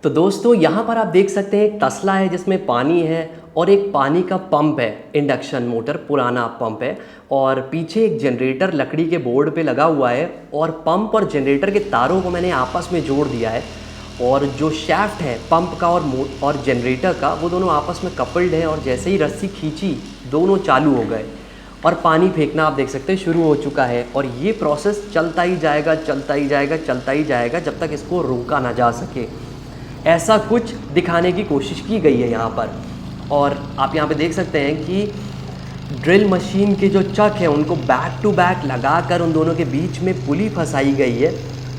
तो दोस्तों यहाँ पर आप देख सकते हैं एक तसला है जिसमें पानी है और एक पानी का पंप है, इंडक्शन मोटर पुराना पंप है। और पीछे एक जनरेटर लकड़ी के बोर्ड पे लगा हुआ है और पंप और जनरेटर के तारों को मैंने आपस में जोड़ दिया है। और जो शैफ्ट है पंप का और जनरेटर का, वो दोनों आपस में कपल्ड है और जैसे ही रस्सी खींची दोनों चालू हो गए और पानी फेंकना आप देख सकते हैं शुरू हो चुका है। और ये प्रोसेस चलता ही जाएगा, चलता ही जाएगा, चलता ही जाएगा जब तक इसको रोका ना जा सके। ऐसा कुछ दिखाने की कोशिश की गई है यहाँ पर। और आप यहाँ पे देख सकते हैं कि ड्रिल मशीन के जो चक हैं उनको बैक टू बैक लगाकर उन दोनों के बीच में पुली फंसाई गई है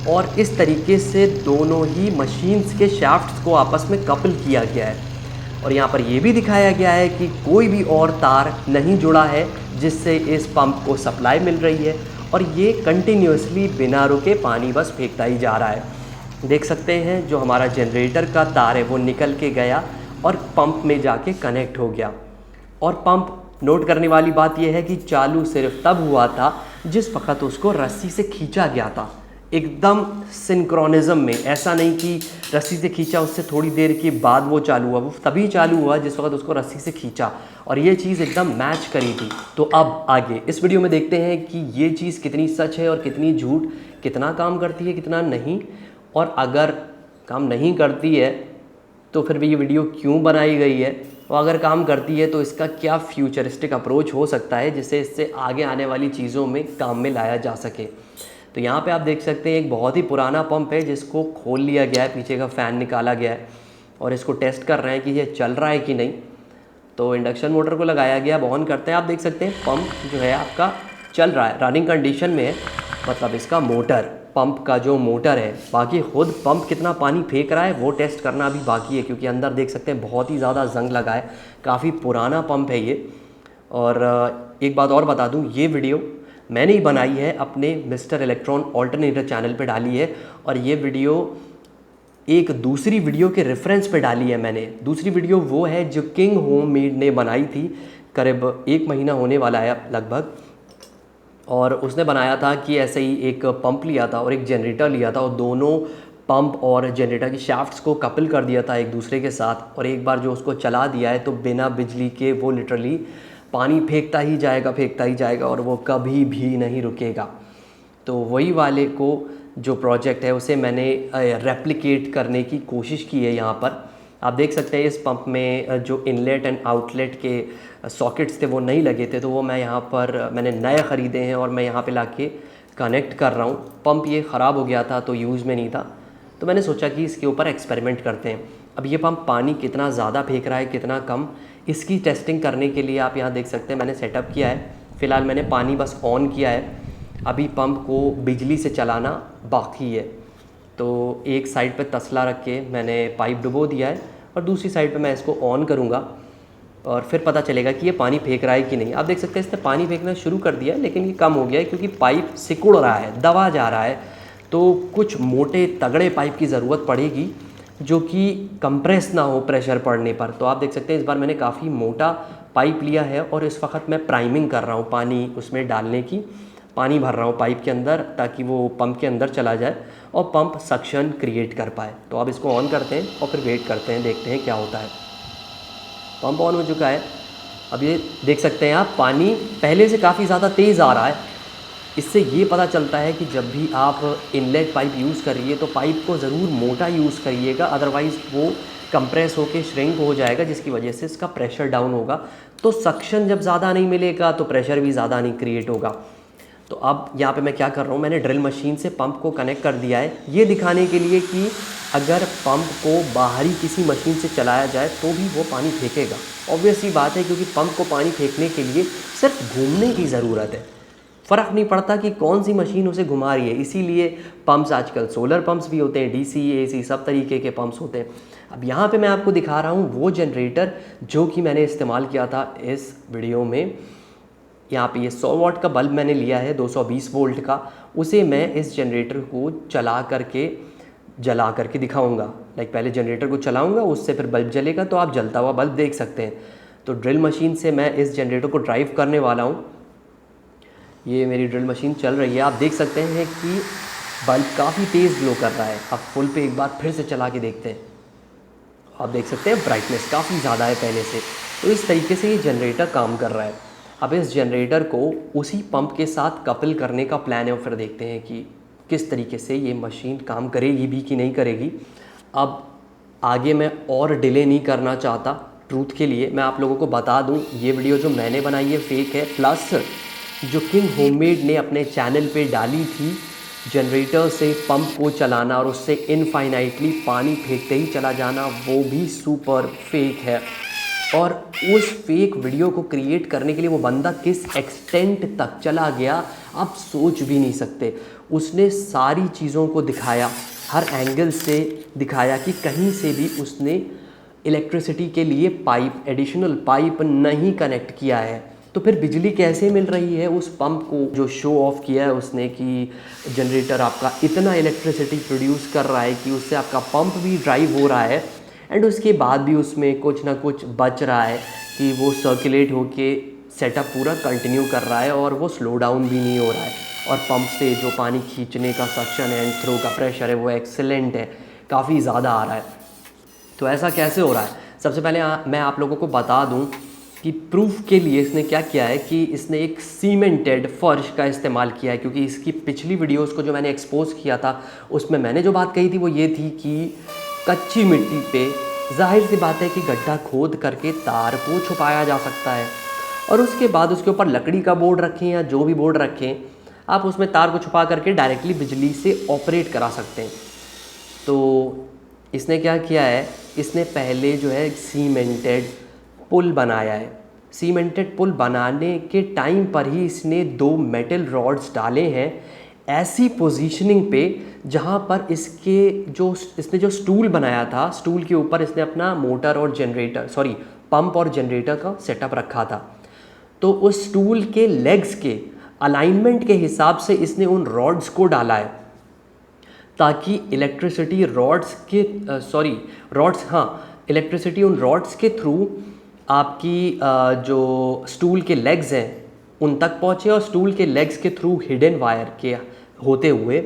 और इस तरीके से दोनों ही मशीन्स के शाफ्ट्स को आपस में कपल किया गया है। और यहाँ पर यह भी दिखाया गया है कि कोई भी और तार नहीं जुड़ा है जिससे इस पंप को सप्लाई मिल रही है और ये कंटिन्यूसली बिना रुके पानी बस फेंकता ही जा रहा है। देख सकते हैं जो हमारा जनरेटर का तार है वो निकल के गया और पंप में जाके कनेक्ट हो गया। और पंप, नोट करने वाली बात यह है कि चालू सिर्फ तब हुआ था जिस वक्त उसको रस्सी से खींचा गया था, एकदम सिंक्रोनिज्म में। ऐसा नहीं कि रस्सी से खींचा उससे थोड़ी देर के बाद वो चालू हुआ, वो तभी चालू हुआ जिस वक्त उसको रस्सी से खींचा और ये चीज़ एकदम मैच करी थी। तो अब आगे इस वीडियो में देखते हैं कि ये चीज़ कितनी सच है और कितनी झूठ, कितना काम करती है कितना नहीं, और अगर काम नहीं करती है तो फिर भी ये वीडियो क्यों बनाई गई है, और अगर काम करती है तो इसका क्या फ्यूचरिस्टिक अप्रोच हो सकता है जिससे इससे आगे आने वाली चीज़ों में काम में लाया जा सके। तो यहाँ पे आप देख सकते हैं एक बहुत ही पुराना पंप है जिसको खोल लिया गया है, पीछे का फ़ैन निकाला गया है और इसको टेस्ट कर रहे हैं कि ये चल रहा है कि नहीं। तो इंडक्शन मोटर को लगाया गया, ऑन करते हैं, आप देख सकते हैं पंप जो है आपका चल रहा है, रनिंग कंडीशन में है, मतलब इसका मोटर, पंप का जो मोटर है। बाकी खुद पंप कितना पानी फेंक रहा है वो टेस्ट करना अभी बाकी है, क्योंकि अंदर देख सकते हैं बहुत ही ज़्यादा जंग लगा है, काफ़ी पुराना पंप है ये। और एक बात और बता दूं, ये वीडियो मैंने ही बनाई है, अपने मिस्टर इलेक्ट्रॉन ऑल्टरनेटर चैनल पे डाली है और ये वीडियो एक दूसरी वीडियो के रेफरेंस पे डाली है मैंने। दूसरी वीडियो वो है जो किंग होममेड ने बनाई थी, करीब 1 महीना होने वाला है लगभग। और उसने बनाया था कि ऐसे ही एक पंप लिया था और एक जनरेटर लिया था और दोनों पंप और जनरेटर की शाफ्ट्स को कपल कर दिया था एक दूसरे के साथ। और एक बार जो उसको चला दिया है तो बिना बिजली के वो लिटरली पानी फेंकता ही जाएगा, फेंकता ही जाएगा और वो कभी भी नहीं रुकेगा। तो वही वाले को जो प्रोजेक्ट है उसे मैंने रेप्लिकेट करने की कोशिश की है। यहाँ पर आप देख सकते हैं इस पंप में जो इनलेट एंड आउटलेट के सॉकेट्स थे वो नहीं लगे थे, तो वो मैं यहाँ पर मैंने नए ख़रीदे हैं और मैं यहाँ पे लाके कनेक्ट कर रहा हूँ। पंप ये ख़राब हो गया था तो यूज़ में नहीं था, तो मैंने सोचा कि इसके ऊपर एक्सपेरिमेंट करते हैं। अब ये पंप पानी कितना ज़्यादा फेंक रहा है कितना कम, इसकी टेस्टिंग करने के लिए आप यहाँ देख सकते हैं मैंने सेटअप किया है। फ़िलहाल मैंने पानी बस ऑन किया है, अभी पंप को बिजली से चलाना बाकी है। तो एक साइड पे तसला रख के मैंने पाइप डुबो दिया है और दूसरी साइड पे मैं इसको ऑन करूँगा और फिर पता चलेगा कि ये पानी फेंक रहा है कि नहीं। आप देख सकते हैं इसने पानी फेंकना शुरू कर दिया है लेकिन ये कम हो गया है क्योंकि पाइप सिकुड़ रहा है, दबा जा रहा है। तो कुछ मोटे तगड़े पाइप की ज़रूरत पड़ेगी जो कि कंप्रेस ना हो प्रेशर पड़ने पर। तो आप देख सकते हैं इस बार मैंने काफ़ी मोटा पाइप लिया है और इस वक्त मैं प्राइमिंग कर रहा हूँ पानी उसमें डालने की, पानी भर रहा हूँ पाइप के अंदर ताकि वो पंप के अंदर चला जाए और पंप सक्शन क्रिएट कर पाए। तो अब इसको ऑन करते हैं और फिर वेट करते हैं, देखते हैं क्या होता है। पंप ऑन हो चुका है, अब ये देख सकते हैं आप पानी पहले से काफ़ी ज़्यादा तेज़ आ रहा है। इससे ये पता चलता है कि जब भी आप इनलेट पाइप यूज़ करिए तो पाइप को ज़रूर मोटा यूज़ करिएगा, अदरवाइज़ वो कंप्रेस होकर श्रिंक हो जाएगा जिसकी वजह से इसका प्रेशर डाउन होगा। तो सक्शन जब ज़्यादा नहीं मिलेगा तो प्रेशर भी ज़्यादा नहीं क्रिएट होगा। तो अब यहाँ पे मैं क्या कर रहा हूँ, मैंने ड्रिल मशीन से पंप को कनेक्ट कर दिया है ये दिखाने के लिए कि अगर पंप को बाहरी किसी मशीन से चलाया जाए तो भी वो पानी फेंकेगा। ऑब्वियस सी बात है क्योंकि पंप को पानी फेंकने के लिए सिर्फ घूमने की ज़रूरत है, फ़र्क नहीं पड़ता कि कौन सी मशीन उसे घुमा रही है। इसीलिए पंप्स आजकल सोलर पंप्स भी होते हैं, DC AC सब तरीके के पंप्स होते हैं। अब यहाँ पे मैं आपको दिखा रहा हूँ वो जनरेटर जो कि मैंने इस्तेमाल किया था इस वीडियो में। यहाँ पे ये 100 वाट का बल्ब मैंने लिया है 220 वोल्ट का, उसे मैं इस जनरेटर को जला करके दिखाऊंगा। लाइक पहले जनरेटर को चलाऊंगा, उससे फिर बल्ब जलेगा तो आप जलता हुआ बल्ब देख सकते हैं। तो ड्रिल मशीन से मैं इस जनरेटर को ड्राइव करने वाला हूँ। ये मेरी ड्रिल मशीन चल रही है, आप देख सकते हैं कि बल्ब काफ़ी तेज़ ग्लो कर रहा है। अब फुल पे एक बार फिर से चला के देखते हैं। आप देख सकते हैं ब्राइटनेस काफ़ी ज़्यादा है पहले से। तो इस तरीके से ये जनरेटर काम कर रहा है। अब इस जनरेटर को उसी पंप के साथ कपल करने का प्लान है और फिर देखते हैं कि किस तरीके से ये मशीन काम करेगी भी कि नहीं करेगी। अब आगे मैं और डिले नहीं करना चाहता, ट्रूथ के लिए मैं आप लोगों को बता दूं, ये वीडियो जो मैंने बनाई है फेक है, प्लस जो किंग होममेड ने अपने चैनल पे डाली थी जनरेटर से पंप को चलाना और उससे इनफाइनाइटली पानी फेंकते ही चला जाना, वो भी सुपर फेक है। और उस फेक वीडियो को क्रिएट करने के लिए वो बंदा किस एक्सटेंट तक चला गया आप सोच भी नहीं सकते। उसने सारी चीज़ों को दिखाया, हर एंगल से दिखाया कि कहीं से भी उसने इलेक्ट्रिसिटी के लिए पाइप, एडिशनल पाइप नहीं कनेक्ट किया है। तो फिर बिजली कैसे मिल रही है उस पंप को? जो शो ऑफ किया है उसने कि जनरेटर आपका इतना इलेक्ट्रिसिटी प्रोड्यूस कर रहा है कि उससे आपका पंप भी ड्राइव हो रहा है, एंड उसके बाद भी उसमें कुछ ना कुछ बच रहा है कि वो सर्कुलेट होके सेटअप पूरा कंटिन्यू कर रहा है और वो स्लो डाउन भी नहीं हो रहा है। और पंप से जो पानी खींचने का सक्शन एंड थ्रो का प्रेशर है वो एक्सेलेंट है, काफ़ी ज़्यादा आ रहा है। तो ऐसा कैसे हो रहा है? सबसे पहले मैं आप लोगों को बता दूं कि प्रूफ के लिए इसने क्या किया है कि इसने एक सीमेंटेड फर्श का इस्तेमाल किया है, क्योंकि इसकी पिछली वीडियोस को जो मैंने एक्सपोज किया था उसमें मैंने जो बात कही थी वो ये थी कि कच्ची मिट्टी पे जाहिर सी बात है कि गड्ढा खोद करके तार को छुपाया जा सकता है, और उसके बाद उसके ऊपर लकड़ी का बोर्ड रखें या जो भी बोर्ड रखें, आप उसमें तार को छुपा करके डायरेक्टली बिजली से ऑपरेट करा सकते हैं। तो इसने क्या किया है, इसने पहले जो है सीमेंटेड पुल बनाया है। सीमेंटेड पुल बनाने के टाइम पर ही इसने 2 मेटल रॉड्स डाले हैं ऐसी पोजीशनिंग पे जहाँ पर इसने जो स्टूल बनाया था, स्टूल के ऊपर इसने अपना मोटर और जनरेटर पंप और जनरेटर का सेटअप रखा था। तो उस स्टूल के लेग्स के अलाइनमेंट के हिसाब से इसने उन रॉड्स को डाला है ताकि इलेक्ट्रिसिटी इलेक्ट्रिसिटी उन रॉड्स के थ्रू आपकी जो स्टूल के लेग्स हैं उन तक पहुँचे, और स्टूल के लेग्स के थ्रू हिडन वायर के होते हुए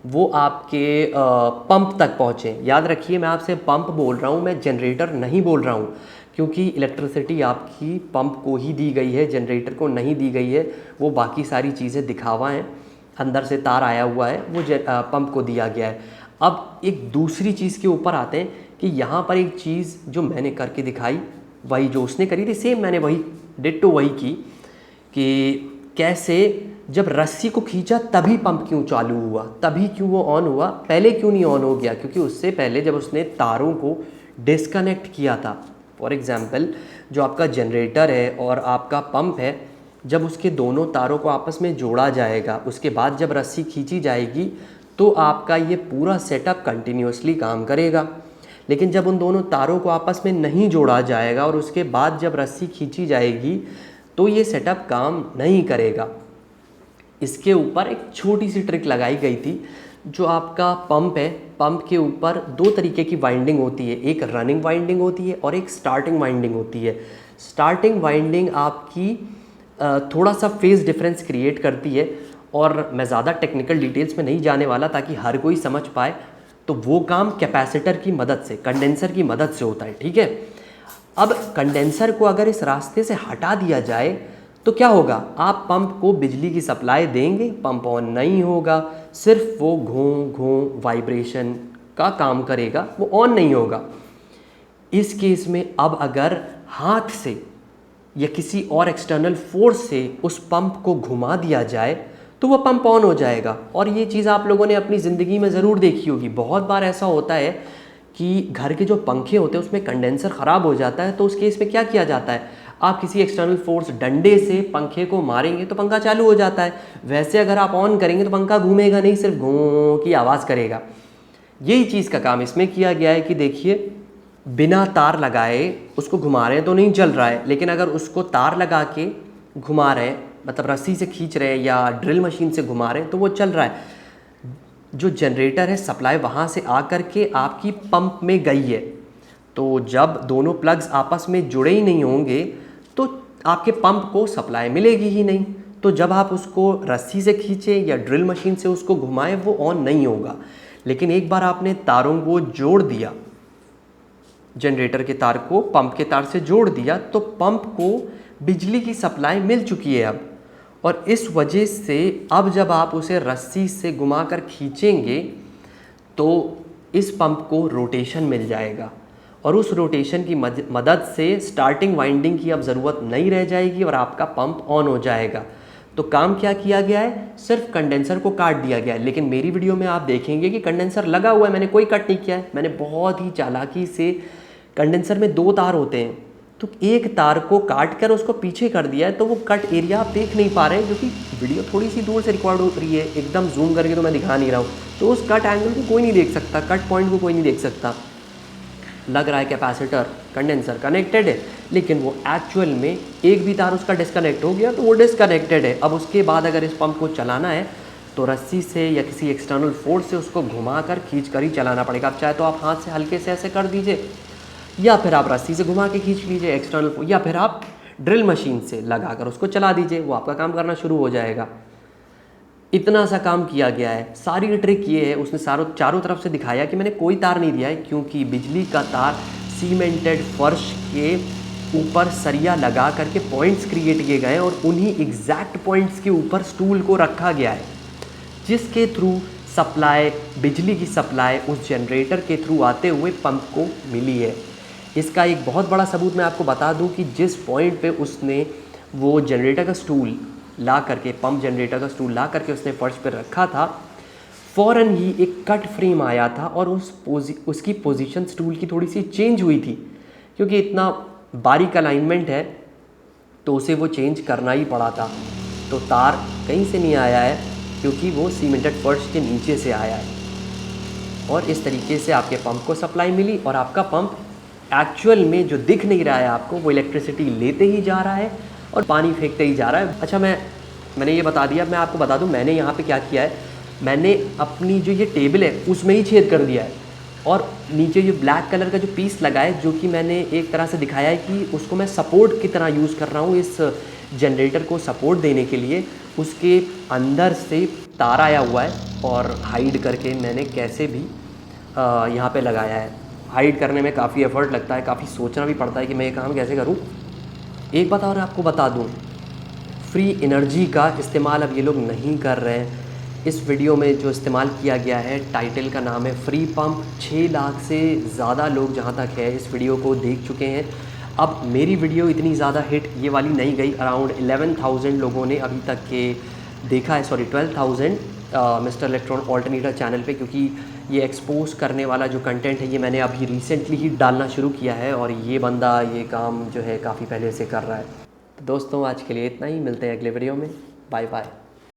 वो आपके पंप तक पहुँचे। याद रखिए मैं आपसे पंप बोल रहा हूँ, मैं जनरेटर नहीं बोल रहा हूँ, क्योंकि इलेक्ट्रिसिटी आपकी पंप को ही दी गई है, जनरेटर को नहीं दी गई है। वो बाकी सारी चीज़ें दिखावा हैं, अंदर से तार आया हुआ है, वो पंप को दिया गया है। अब एक दूसरी चीज़ के ऊपर आते हैं कि यहाँ पर एक चीज़ जो मैंने करके दिखाई, वही जो उसने करी थी सेम मैंने वही डिट्टो वही की, कि कैसे जब रस्सी को खींचा तभी पंप क्यों चालू हुआ, तभी क्यों वो ऑन हुआ, पहले क्यों नहीं ऑन हो गया? क्योंकि उससे पहले जब उसने तारों को डिस्कनेक्ट किया था, फॉर एग्ज़ाम्पल जो आपका जनरेटर है और आपका पंप है, जब उसके दोनों तारों को आपस में जोड़ा जाएगा, उसके बाद जब रस्सी खींची जाएगी तो आपका ये पूरा सेटअप कंटिन्यूसली काम करेगा। लेकिन जब उन दोनों तारों को आपस में नहीं जोड़ा जाएगा और उसके बाद जब रस्सी खींची जाएगी तो ये सेटअप काम नहीं करेगा। इसके ऊपर एक छोटी सी ट्रिक लगाई गई थी। जो आपका पंप है, पंप के ऊपर 2 तरीके की वाइंडिंग होती है, एक रनिंग वाइंडिंग होती है और एक स्टार्टिंग वाइंडिंग होती है। स्टार्टिंग वाइंडिंग आपकी थोड़ा सा फेज डिफरेंस क्रिएट करती है, और मैं ज़्यादा टेक्निकल डिटेल्स में नहीं जाने वाला ताकि हर कोई समझ पाए। तो वो काम कैपेसिटर की मदद से, कंडेंसर की मदद से होता है, ठीक है। अब कंडेंसर को अगर इस रास्ते से हटा दिया जाए तो क्या होगा? आप पंप को बिजली की सप्लाई देंगे, पंप ऑन नहीं होगा, सिर्फ वो घूं घूं वाइब्रेशन का काम करेगा, वो ऑन नहीं होगा। इस केस में अब अगर हाथ से या किसी और एक्सटर्नल फोर्स से उस पंप को घुमा दिया जाए तो वह पंप ऑन हो जाएगा। और ये चीज़ आप लोगों ने अपनी ज़िंदगी में ज़रूर देखी होगी। बहुत बार ऐसा होता है कि घर के जो पंखे होते हैं उसमें कंडेंसर ख़राब हो जाता है, तो उस केस में क्या किया जाता है, आप किसी एक्सटर्नल फोर्स डंडे से पंखे को मारेंगे तो पंखा चालू हो जाता है। वैसे अगर आप ऑन करेंगे तो पंखा घूमेगा नहीं, सिर्फ घूं की आवाज़ करेगा। यही चीज़ का काम इसमें किया गया है कि देखिए बिना तार लगाए उसको घुमा रहे हैं तो नहीं चल रहा है, लेकिन अगर उसको तार लगा के घुमा रहे हैं, मतलब रस्सी से खींच रहे हैं या ड्रिल मशीन से घुमा रहे हैं, तो वो चल रहा है। जो जनरेटर है सप्लाई वहाँ से आकर के आपकी पंप में गई है, तो जब दोनों प्लग्स आपस में जुड़े ही नहीं होंगे तो आपके पंप को सप्लाई मिलेगी ही नहीं। तो जब आप उसको रस्सी से खींचे या ड्रिल मशीन से उसको घुमाएं वो ऑन नहीं होगा। लेकिन एक बार आपने तारों को जोड़ दिया जनरेटर के तार को पंप के तार से जोड़ दिया तो पंप को बिजली की सप्लाई मिल चुकी है अब। और इस वजह से अब जब आप उसे रस्सी से घुमाकर खींचेंगे तो इस पंप को रोटेशन मिल जाएगा और उस रोटेशन की मदद से स्टार्टिंग वाइंडिंग की अब ज़रूरत नहीं रह जाएगी और आपका पंप ऑन हो जाएगा। तो काम क्या किया गया है, सिर्फ कंडेंसर को काट दिया गया है। लेकिन मेरी वीडियो में आप देखेंगे कि कंडेंसर लगा हुआ है, मैंने कोई कट नहीं किया है। मैंने बहुत ही चालाकी से, कंडेंसर में 2 तार होते हैं तो एक तार को काट कर उसको पीछे कर दिया है, तो वो कट एरिया आप देख नहीं पा रहे हैं क्योंकि वीडियो थोड़ी सी दूर से रिकॉर्ड हो रही है, एकदम जूम करके तो मैं दिखा नहीं रहा हूँ। तो उस कट एंगल को कोई नहीं देख सकता, कट पॉइंट को कोई नहीं देख सकता। लग रहा है कैपेसिटर कंडेंसर कनेक्टेड है, लेकिन वो एक्चुअल में एक भी तार उसका डिस्कनेक्ट हो गया तो वो डिस्कनेक्टेड है। अब उसके बाद अगर इस पंप को चलाना है तो रस्सी से या किसी एक्सटर्नल फोर्स से उसको घुमा कर खींच कर ही चलाना पड़ेगा। अब चाहे तो आप हाथ से हल्के से ऐसे कर दीजिए या फिर आप रस्सी से घुमा के खींच लीजिए एक्सटर्नल, या फिर आप ड्रिल मशीन से लगा कर उसको चला दीजिए, वो आपका काम करना शुरू हो जाएगा। इतना सा काम किया गया है। सारी ट्रिक ये है, उसने चारों तरफ से दिखाया कि मैंने कोई तार नहीं दिया है क्योंकि बिजली का तार सीमेंटेड फर्श के ऊपर सरिया लगा करके पॉइंट्स क्रिएट किए गए और उन्हीं एग्जैक्ट पॉइंट्स के ऊपर स्टूल को रखा गया है, जिसके थ्रू सप्लाई, बिजली की सप्लाई उस जनरेटर के थ्रू आते हुए पंप को मिली है। इसका एक बहुत बड़ा सबूत मैं आपको बता दूं कि जिस पॉइंट पे उसने वो जनरेटर का स्टूल ला करके, पंप जनरेटर का स्टूल ला करके उसने फर्श पर रखा था, फ़ौरन ही एक कट फ्रेम आया था और उसकी पोजीशन स्टूल की थोड़ी सी चेंज हुई थी। क्योंकि इतना बारीक अलाइनमेंट है तो उसे वो चेंज करना ही पड़ा था। तो तार कहीं से नहीं आया है क्योंकि वो सीमेंटेड फर्श के नीचे से आया है और इस तरीके से आपके पंप को सप्लाई मिली और आपका पंप एक्चुअल में जो दिख नहीं रहा है आपको, वो इलेक्ट्रिसिटी लेते ही जा रहा है और पानी फेंकते ही जा रहा है। अच्छा, मैंने ये बता दिया, मैं आपको बता दूं मैंने यहाँ पे क्या किया है। मैंने अपनी जो ये टेबल है उसमें ही छेद कर दिया है और नीचे जो ब्लैक कलर का जो पीस लगा है, जो कि मैंने एक तरह से दिखाया है कि उसको मैं सपोर्ट की तरह यूज़ कर रहा हूँ इस जनरेटर को सपोर्ट देने के लिए। उसके अंदर से तार आया हुआ है और हाइड करके मैंने कैसे भी यहाँ पे लगाया है। हाइड करने में काफ़ी एफर्ट लगता है, काफ़ी सोचना भी पड़ता है कि मैं ये काम कैसे करूँ। एक बात और आपको बता दूँ, फ्री एनर्जी का इस्तेमाल अब ये लोग नहीं कर रहे हैं। इस वीडियो में जो इस्तेमाल किया गया है, टाइटल का नाम है फ्री पंप। 6 लाख से ज़्यादा लोग जहाँ तक है इस वीडियो को देख चुके हैं। अब मेरी वीडियो इतनी ज़्यादा हिट ये वाली नहीं गई, अराउंड 11,000 लोगों ने अभी तक के देखा है, sorry 12,000 mister electron alternator channel पे, क्योंकि ये एक्सपोज करने वाला जो कंटेंट है ये मैंने अभी रिसेंटली ही डालना शुरू किया है और ये बंदा ये काम जो है काफ़ी पहले से कर रहा है। तो दोस्तों आज के लिए इतना ही, मिलते हैं अगले वीडियो में। Bye bye.